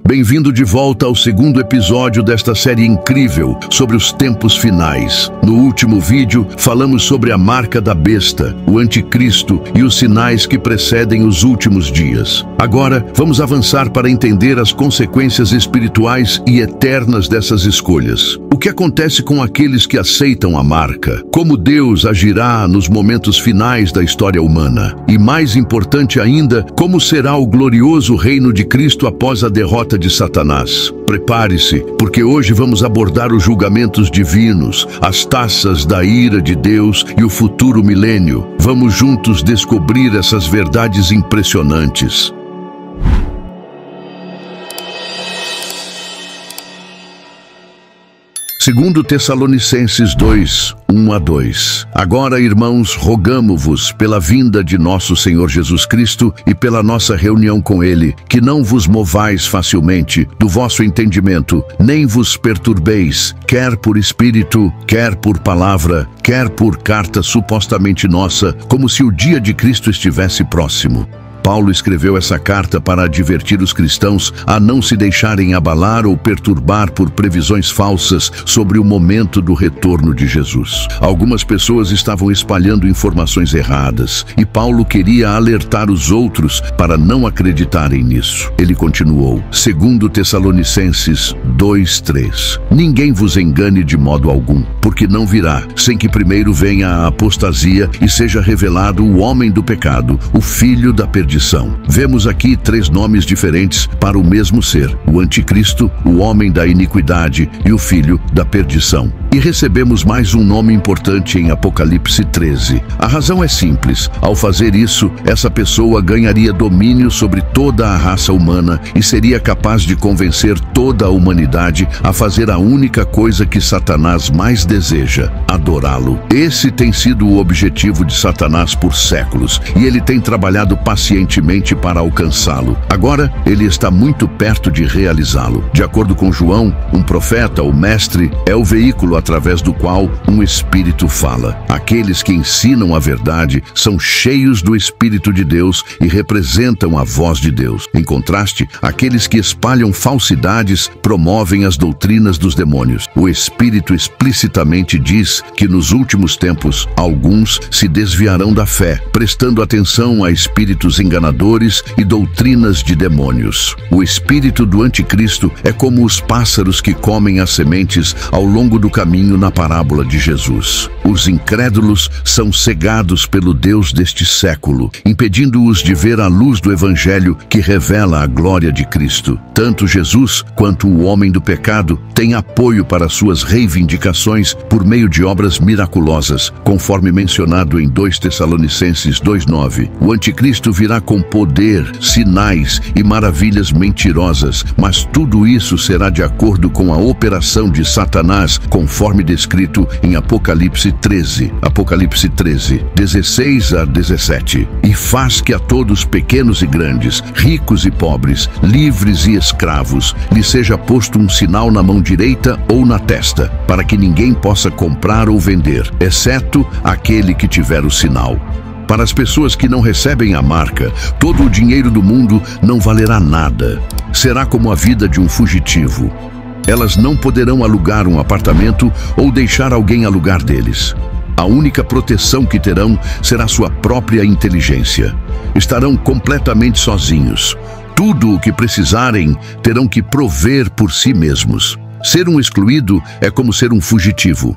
Bem-vindo de volta ao segundo episódio desta série incrível sobre os tempos finais. No último vídeo, falamos sobre a marca da besta, o anticristo e os sinais que precedem os últimos dias. Agora, vamos avançar para entender as consequências espirituais e eternas dessas escolhas. O que acontece com aqueles que aceitam a marca? Como Deus agirá nos momentos finais da história humana? E mais importante ainda, como será o glorioso reino de Cristo após a derrota de Satanás? Prepare-se, porque hoje vamos abordar os julgamentos divinos, as taças da ira de Deus e o futuro milênio. Vamos juntos descobrir essas verdades impressionantes. Segundo Tessalonicenses 2, 1-2. Agora, irmãos, rogamo-vos pela vinda de nosso Senhor Jesus Cristo e pela nossa reunião com Ele, que não vos movais facilmente do vosso entendimento, nem vos perturbeis, quer por espírito, quer por palavra, quer por carta supostamente nossa, como se o dia de Cristo estivesse próximo. Paulo escreveu essa carta para advertir os cristãos a não se deixarem abalar ou perturbar por previsões falsas sobre o momento do retorno de Jesus. Algumas pessoas estavam espalhando informações erradas e Paulo queria alertar os outros para não acreditarem nisso. Ele continuou, segundo Tessalonicenses 2:3. Ninguém vos engane de modo algum, porque não virá, sem que primeiro venha a apostasia e seja revelado o homem do pecado, o filho da perdição. Vemos aqui 3 nomes diferentes para o mesmo ser: o anticristo, o homem da iniquidade e o filho da perdição. E recebemos mais um nome importante em Apocalipse 13. A razão é simples. Ao fazer isso, essa pessoa ganharia domínio sobre toda a raça humana e seria capaz de convencer toda a humanidade a fazer a única coisa que Satanás mais deseja: adorá-lo. Esse tem sido o objetivo de Satanás por séculos, e ele tem trabalhado pacientemente para alcançá-lo. Agora, ele está muito perto de realizá-lo. De acordo com João, um profeta, o mestre, é o veículo através do qual um espírito fala. Aqueles que ensinam a verdade são cheios do Espírito de Deus e representam a voz de Deus. Em contraste, aqueles que espalham falsidades promovem as doutrinas dos demônios. O Espírito explicitamente diz que nos últimos tempos alguns se desviarão da fé, prestando atenção a espíritos enganadores e doutrinas de demônios. O espírito do anticristo é como os pássaros que comem as sementes ao longo do caminho na parábola de Jesus. Os incrédulos são cegados pelo Deus deste século, impedindo-os de ver a luz do Evangelho que revela a glória de Cristo. Tanto Jesus quanto o homem do pecado têm apoio para suas reivindicações por meio de obras miraculosas, conforme mencionado em 2 Tessalonicenses 2:9. O anticristo virá com poder, sinais e maravilhas mentirosas, mas tudo isso será de acordo com a operação de Satanás, conforme descrito em Apocalipse 13. Apocalipse 13, 16-17. E faz que a todos, pequenos e grandes, ricos e pobres, livres e escravos, lhe seja posto um sinal na mão direita ou na testa, para que ninguém possa comprar ou vender, exceto aquele que tiver o sinal. Para as pessoas que não recebem a marca, todo o dinheiro do mundo não valerá nada. Será como a vida de um fugitivo. Elas não poderão alugar um apartamento ou deixar alguém alugar deles. A única proteção que terão será sua própria inteligência. Estarão completamente sozinhos. Tudo o que precisarem terão que prover por si mesmos. Ser um excluído é como ser um fugitivo.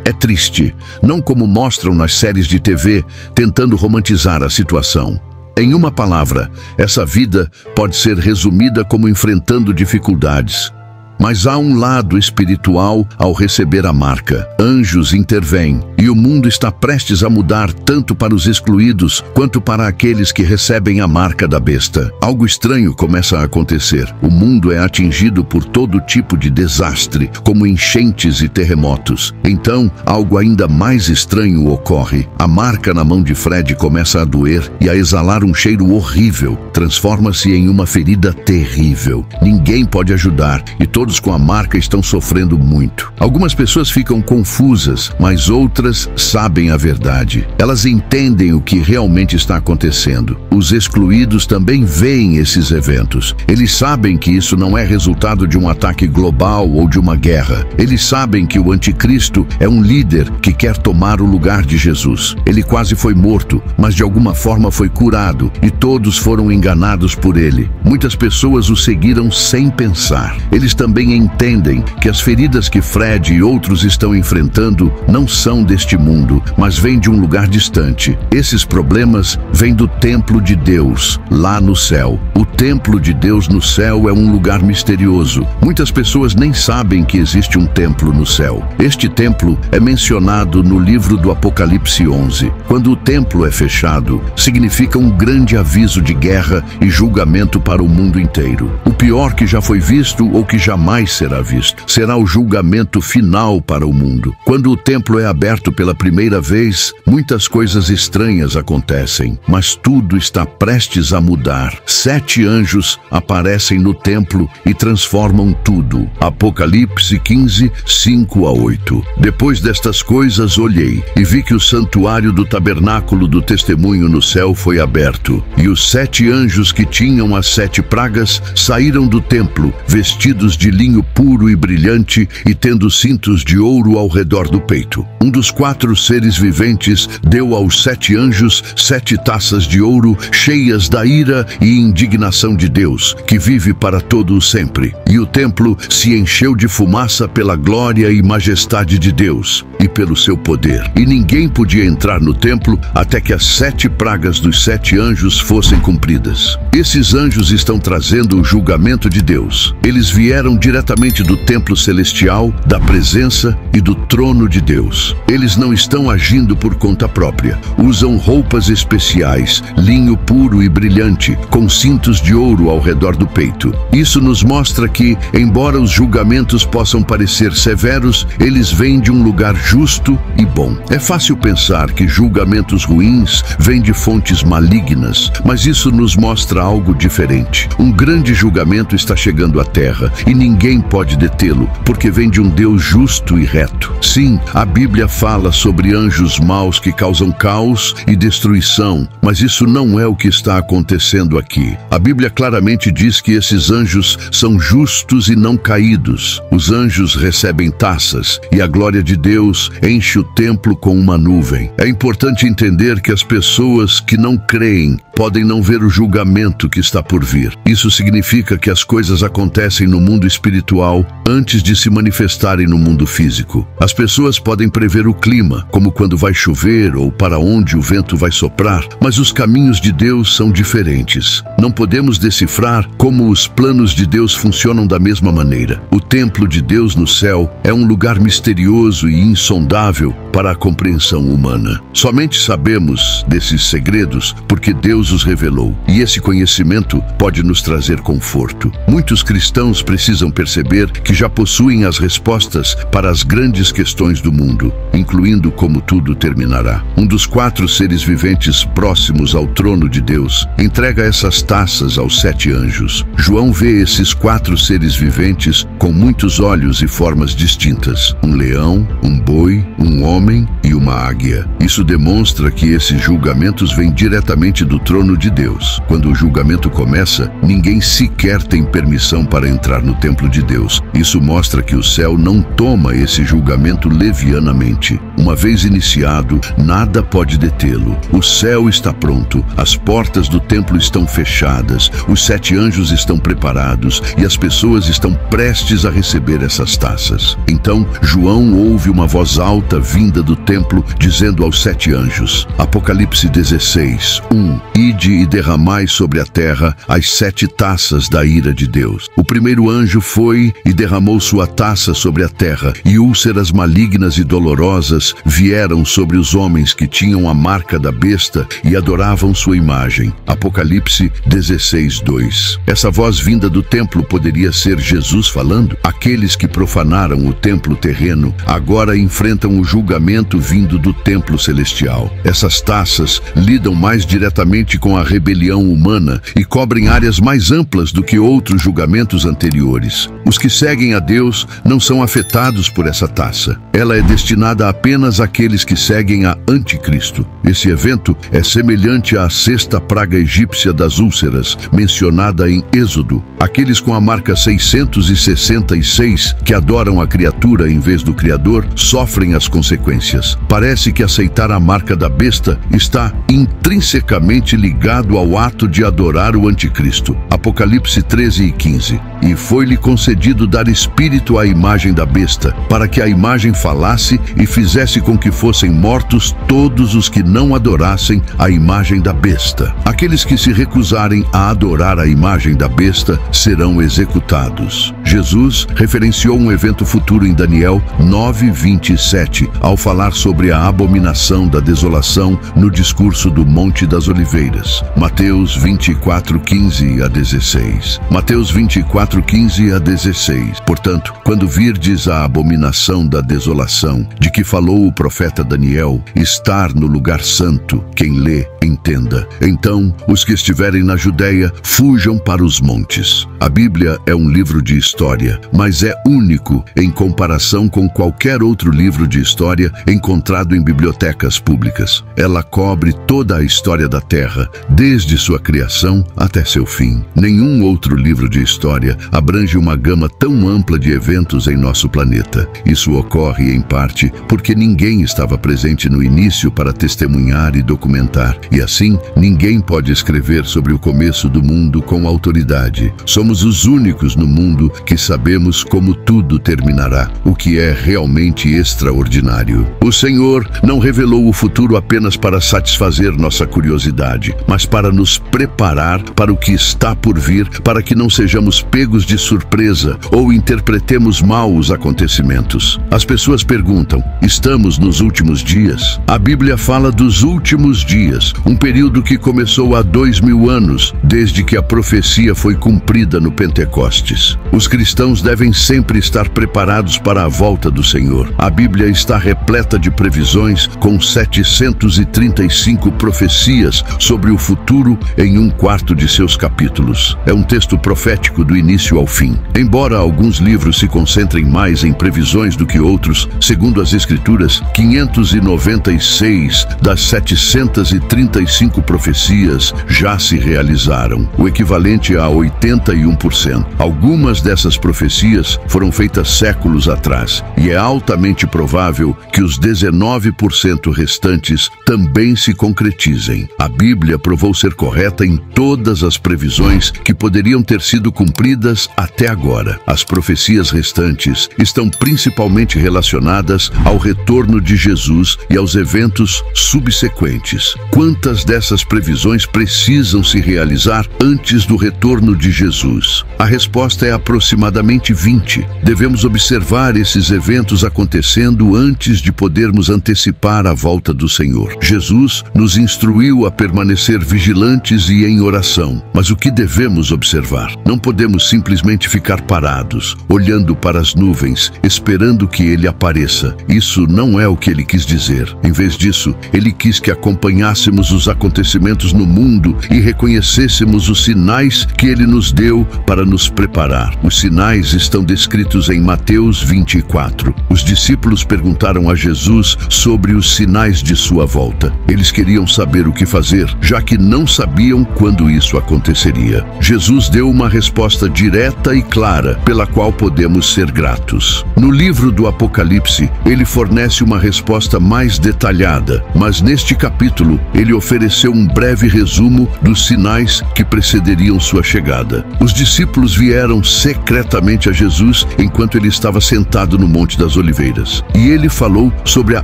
É triste, não como mostram nas séries de TV, tentando romantizar a situação. Em uma palavra, essa vida pode ser resumida como enfrentando dificuldades. Mas há um lado espiritual ao receber a marca. Anjos intervêm e o mundo está prestes a mudar tanto para os excluídos quanto para aqueles que recebem a marca da besta. Algo estranho começa a acontecer. O mundo é atingido por todo tipo de desastre, como enchentes e terremotos. Então, algo ainda mais estranho ocorre. A marca na mão de Fred começa a doer e a exalar um cheiro horrível. Transforma-se em uma ferida terrível. Ninguém pode ajudar e todos todos com a marca estão sofrendo muito. Algumas pessoas ficam confusas, mas outras sabem a verdade. Elas entendem o que realmente está acontecendo. Os excluídos também veem esses eventos. Eles sabem que isso não é resultado de um ataque global ou de uma guerra. Eles sabem que o anticristo é um líder que quer tomar o lugar de Jesus. Ele quase foi morto, mas de alguma forma foi curado, e todos foram enganados por ele. Muitas pessoas o seguiram sem pensar. Eles também entendem que as feridas que Fred e outros estão enfrentando não são deste mundo, mas vêm de um lugar distante. Esses problemas vêm do templo de Deus, lá no céu. O templo de Deus no céu é um lugar misterioso. Muitas pessoas nem sabem que existe um templo no céu. Este templo é mencionado no livro do Apocalipse 11. Quando o templo é fechado, significa um grande aviso de guerra e julgamento para o mundo inteiro. O pior que já foi visto ou que jamais será visto será o julgamento final para o mundo. Quando o templo é aberto pela primeira vez, muitas coisas estranhas acontecem, mas tudo está prestes a mudar. 7 anjos aparecem no templo e transformam tudo. Apocalipse 15, 5 a 8. Depois destas coisas olhei e vi que o santuário do tabernáculo do testemunho no céu foi aberto, e os 7 anjos que tinham as 7 pragas saíram do templo, vestidos de linho puro e brilhante e tendo cintos de ouro ao redor do peito. Um dos 4 seres viventes deu aos 7 anjos 7 taças de ouro cheias da ira e indignação de Deus, que vive para todo o sempre. E o templo se encheu de fumaça pela glória e majestade de Deus e pelo seu poder. E ninguém podia entrar no templo até que as 7 pragas dos 7 anjos fossem cumpridas. Esses anjos estão trazendo o julgamento de Deus. Eles vieram diretamente do templo celestial, da presença e do trono de Deus. Eles não estão agindo por conta própria. Usam roupas especiais, linho puro e brilhante, com cintos de ouro ao redor do peito. Isso nos mostra que, embora os julgamentos possam parecer severos, eles vêm de um lugar justo e bom. É fácil pensar que julgamentos ruins vêm de fontes malignas, mas isso nos mostra algo diferente. Um grande julgamento está chegando à terra e ninguém pode detê-lo, porque vem de um Deus justo e reto. Sim, a Bíblia fala sobre anjos maus que causam caos e destruição, mas isso não é o que está acontecendo aqui. A Bíblia claramente diz que esses anjos são justos e não caídos. Os anjos recebem taças e a glória de Deus enche o templo com uma nuvem. É importante entender que as pessoas que não creem podem não ver o julgamento que está por vir. Isso significa que as coisas acontecem no mundo espiritual antes de se manifestarem no mundo físico. As pessoas podem prever o clima, como quando vai chover ou para onde o vento vai soprar, mas os caminhos de Deus são diferentes. Não podemos decifrar como os planos de Deus funcionam da mesma maneira. O templo de Deus no céu é um lugar misterioso e insondável para a compreensão humana. Somente sabemos desses segredos porque Deus os revelou, e esse conhecimento pode nos trazer conforto. Muitos cristãos precisam perceber que já possuem as respostas para as grandes questões do mundo, incluindo como tudo terminará. Um dos 4 seres viventes próximos ao trono de Deus entrega essas taças aos 7 anjos. João vê esses 4 seres viventes com muitos olhos e formas distintas: um leão, um boi, um homem e uma águia. Isso demonstra que esses julgamentos vêm diretamente do trono de Deus. Quando o julgamento começa, ninguém sequer tem permissão para entrar no templo de Deus. Isso mostra que o céu não toma esse julgamento levianamente. Uma vez iniciado, nada pode detê-lo. O céu está pronto, as portas do templo estão fechadas, os 7 anjos estão preparados e as pessoas estão prestes a receber essas taças. Então, João ouve uma voz alta vinda do templo, dizendo aos 7 anjos, Apocalipse 16, 1, Ide e derramai sobre a terra as 7 taças da ira de Deus. O primeiro anjo foi e derramou sua taça sobre a terra, e úlceras malignas e dolorosas vieram sobre os homens que tinham a marca da besta e adoravam sua imagem. Apocalipse 16, 2. Essa voz vinda do templo poderia ser Jesus falando? Aqueles que profanaram o templo terreno agora enfrentam o julgamento vindo do templo celestial. Essas taças lidam mais diretamente com a rebelião humana e cobrem áreas mais amplas do que outros julgamentos anteriores. Os que seguem a Deus não são afetados por essa taça. Ela é destinada apenas àqueles que seguem a Anticristo. Esse evento é semelhante à sexta praga egípcia das úlceras, mencionada em Êxodo. Aqueles com a marca 666, que adoram a criatura em vez do Criador, sofrem as consequências. Parece que aceitar a marca da besta está intrinsecamente ligado ao ato de adorar o Anticristo. Apocalipse 13:15. E foi-lhe concedido dar espírito à imagem da besta, para que a imagem falasse e fizesse com que fossem mortos todos os que não adorassem a imagem da besta. Aqueles que se recusarem a adorar a imagem da besta serão executados. Jesus referenciou um evento futuro em Daniel 9:27, ao falar sobre a abominação da desolação no discurso do Monte das Oliveiras. Mateus 24:15-16. Mateus 24:15-16. Portanto, quando virdes a abominação da desolação, de que falou o profeta Daniel, estar no lugar santo, quem lê, entenda. Então, os que estiverem na Judeia, fujam para os montes. A Bíblia é um livro de história, mas é único em comparação com qualquer outro livro de história encontrado em bibliotecas públicas. Ela cobre toda a história da Terra, desde sua criação até seu fim. Nenhum outro livro de história abrange uma gama tão ampla de eventos em nosso planeta. Isso ocorre, em parte, porque ninguém estava presente no início para testemunhar e documentar, e assim, ninguém pode escrever sobre o começo do mundo com autoridade. Somos os únicos no mundo que sabemos como tudo terminará, o que é realmente extraordinário. O Senhor não revelou o futuro apenas para satisfazer nossa curiosidade, mas para nos preparar para o que está por vir, para que não sejamos pegos de surpresa ou interpretemos mal os acontecimentos. As pessoas perguntam: estamos nos últimos dias? A Bíblia fala dos últimos dias, um período que começou há 2000 anos, desde que a profecia foi cumprida no Pentecostes. Os cristãos devem sempre estar preparados para a volta do Senhor. A Bíblia está repleta de previsões, com 735 profecias sobre o futuro em 1/4 de seus capítulos. É um texto profético do início ao fim. Embora alguns livros se concentrem mais em previsões do que outros, segundo as Escrituras, 596 das 735 profecias já se realizaram, o equivalente a 81%. Algumas dessas profecias foram feitas séculos atrás, e é altamente provável que os 19% restantes também se concretizem. A Bíblia provou ser correta em todas as previsões que poderiam ter sido cumpridas até agora. As profecias restantes estão principalmente relacionadas ao retorno de Jesus e aos eventos subsequentes. Quantas dessas previsões precisam se realizar antes do retorno de Jesus? A resposta é aproximadamente 20. Devemos observar esses eventos acontecendo antes de podermos antecipar a volta do Senhor. Jesus nos instruiu a permanecer vigilantes e em oração. Mas o que devemos observar? Não podemos simplesmente ficar parados, olhando para as nuvens, esperando que Ele apareça. Isso não é o que Ele quis dizer. Em vez disso, Ele quis que acompanhássemos os acontecimentos no mundo e reconhecêssemos os sinais que Ele nos deu para nos preparar. Os sinais estão descritos em Mateus 24. Os discípulos perguntaram a Jesus sobre os sinais de sua volta. Eles queriam saber o que fazer, já que não sabiam quando isso aconteceria. Jesus deu uma resposta direta e clara, pela qual podemos ser gratos. No livro do Apocalipse, ele fornece uma resposta mais detalhada, mas neste capítulo, ele ofereceu um breve resumo dos sinais que precederiam sua chegada. Os discípulos vieram secretamente a Jesus enquanto ele estava sentado no Monte das Oliveiras, e ele falou sobre a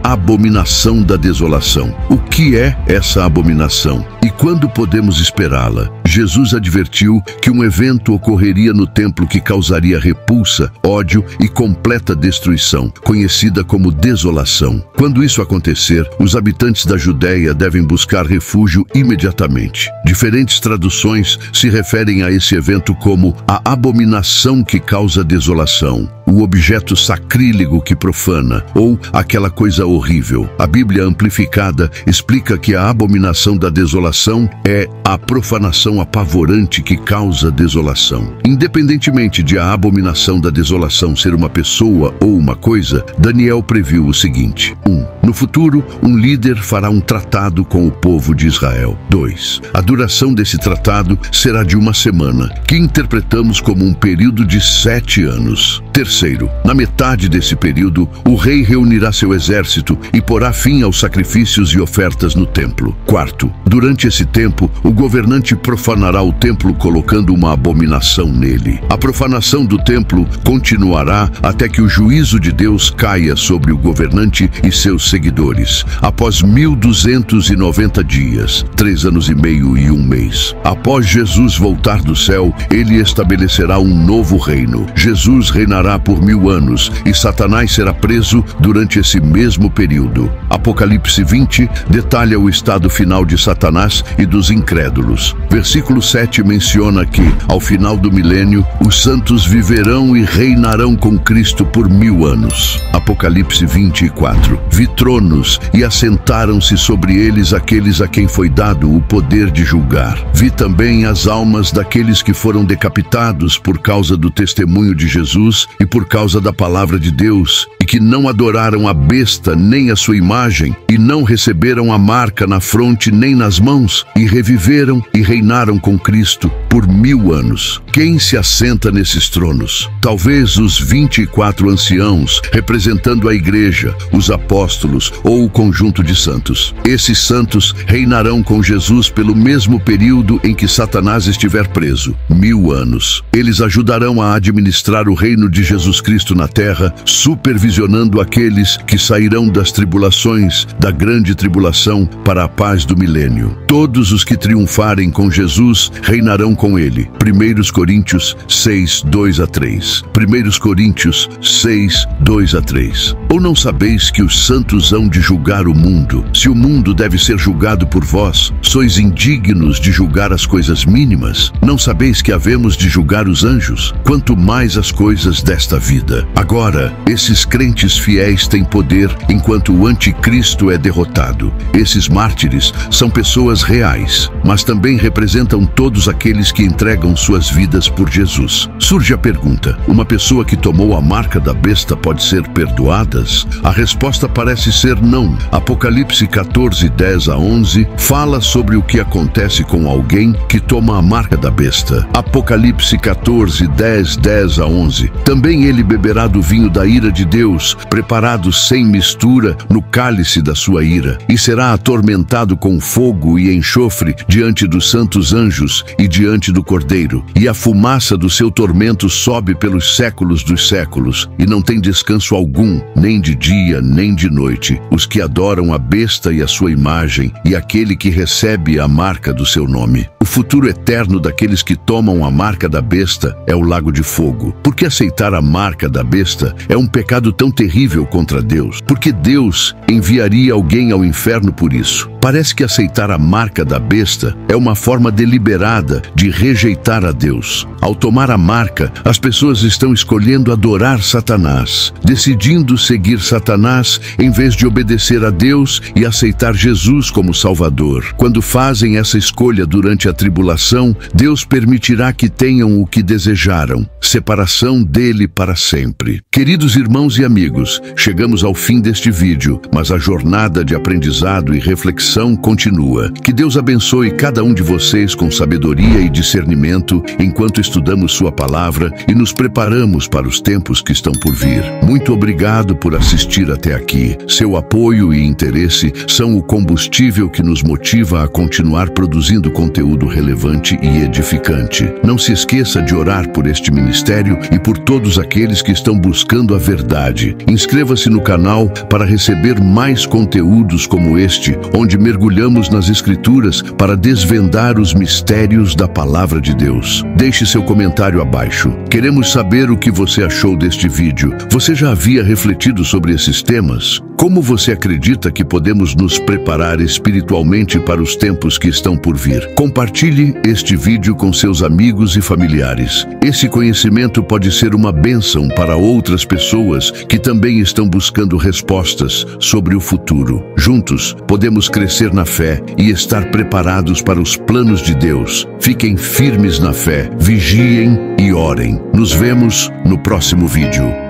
abominação da desolação. O que é essa abominação? E quando podemos esperá-la? Jesus advertiu que um evento ocorreria no templo que causaria repulsa, ódio e completa destruição, conhecida como desolação. Quando isso acontecer, os habitantes da Judéia devem buscar refúgio imediatamente. Diferentes traduções se referem a esse evento como a abominação que causa desolação. o objeto sacrílego que profana, ou aquela coisa horrível. A Bíblia Amplificada explica que a abominação da desolação é a profanação apavorante que causa desolação. Independentemente de a abominação da desolação ser uma pessoa ou uma coisa, Daniel previu o seguinte: 1. No futuro, um líder fará um tratado com o povo de Israel. 2. A duração desse tratado será de uma semana, que interpretamos como um período de 7 anos. 3. Na metade desse período, o rei reunirá seu exército e porá fim aos sacrifícios e ofertas no templo. 4. Durante esse tempo, o governante profanará o templo colocando uma abominação nele. A profanação do templo continuará até que o juízo de Deus caia sobre o governante e seus seguidores, após 1290 dias, 3 anos e meio e 1 mês. Após Jesus voltar do céu, ele estabelecerá um novo reino. Jesus reinará por 1000 anos e Satanás será preso durante esse mesmo período. Apocalipse 20 detalha o estado final de Satanás e dos incrédulos. Versículo 7 menciona que, ao final do milênio, os santos viverão e reinarão com Cristo por 1000 anos. Apocalipse 24. Vi tronos e assentaram-se sobre eles aqueles a quem foi dado o poder de julgar. Vi também as almas daqueles que foram decapitados por causa do testemunho de Jesus e por causa da palavra de Deus, e que não adoraram a besta nem a sua imagem, e não receberam a marca na fronte nem nas mãos, e reviveram e reinaram com Cristo por 1000 anos. Quem se assenta nesses tronos? Talvez os 24 anciãos, representando a igreja, os apóstolos ou o conjunto de santos. Esses santos reinarão com Jesus pelo mesmo período em que Satanás estiver preso, 1000 anos. Eles ajudarão a administrar o reino de Jesus Cristo na terra, supervisionando aqueles que sairão das tribulações, da grande tribulação, para a paz do milênio. Todos os que triunfarem com Jesus reinarão com ele. 1 Coríntios 6, 2 a 3. 1 Coríntios 6, 2 a 3. Ou não sabeis que os santos hão de julgar o mundo? Se o mundo deve ser julgado por vós, sois indignos de julgar as coisas mínimas? Não sabeis que havemos de julgar os anjos? Quanto mais as coisas desta vida. Agora, esses crentes fiéis têm poder enquanto o anticristo é derrotado. Esses mártires são pessoas reais, mas também representam todos aqueles que entregam suas vidas por Jesus. Surge a pergunta: uma pessoa que tomou a marca da besta pode ser perdoada? A resposta parece ser não. Apocalipse 14, 10 a 11 fala sobre o que acontece com alguém que toma a marca da besta. Apocalipse 14, 10 a 11. Também ele beberá do vinho da ira de Deus, preparado sem mistura no cálice da sua ira, e será atormentado com fogo e enxofre diante dos santos anjos e diante do Cordeiro. E a fumaça do seu tormento sobe pelos séculos dos séculos, e não tem descanso algum, nem de dia, nem de noite, os que adoram a besta e a sua imagem, e aquele que recebe a marca do seu nome. O futuro eterno daqueles que tomam a marca da besta é o lago de fogo. Por que aceitar a marca da besta é um pecado tão terrível contra Deus? Porque Deus enviaria alguém ao inferno por isso? Parece que aceitar a marca da besta é uma forma deliberada de rejeitar a Deus. Ao tomar a marca, as pessoas estão escolhendo adorar Satanás, decidindo seguir Satanás em vez de obedecer a Deus e aceitar Jesus como Salvador. Quando fazem essa escolha durante a tribulação, Deus permitirá que tenham o que desejaram, separação dele para sempre. Queridos irmãos e amigos, chegamos ao fim deste vídeo, mas a jornada de aprendizado e reflexão continua. Que Deus abençoe cada um de vocês com sabedoria e discernimento enquanto estudamos sua palavra e nos preparamos para os tempos que estão por vir. Muito obrigado por assistir até aqui. Seu apoio e interesse são o combustível que nos motiva a continuar produzindo conteúdo relevante e edificante. Não se esqueça de orar por este ministério e por todos aqueles que estão buscando a verdade. Inscreva-se no canal para receber mais conteúdos como este, onde mergulhamos nas Escrituras para desvendar os mistérios da Palavra de Deus. Deixe seu comentário abaixo. Queremos saber o que você achou deste vídeo. Você já havia refletido sobre esses temas? Como você acredita que podemos nos preparar espiritualmente para os tempos que estão por vir? Compartilhe este vídeo com seus amigos e familiares. Esse conhecimento pode ser uma bênção para outras outras pessoas que também estão buscando respostas sobre o futuro. Juntos, podemos crescer na fé e estar preparados para os planos de Deus. Fiquem firmes na fé, vigiem e orem. Nos vemos no próximo vídeo.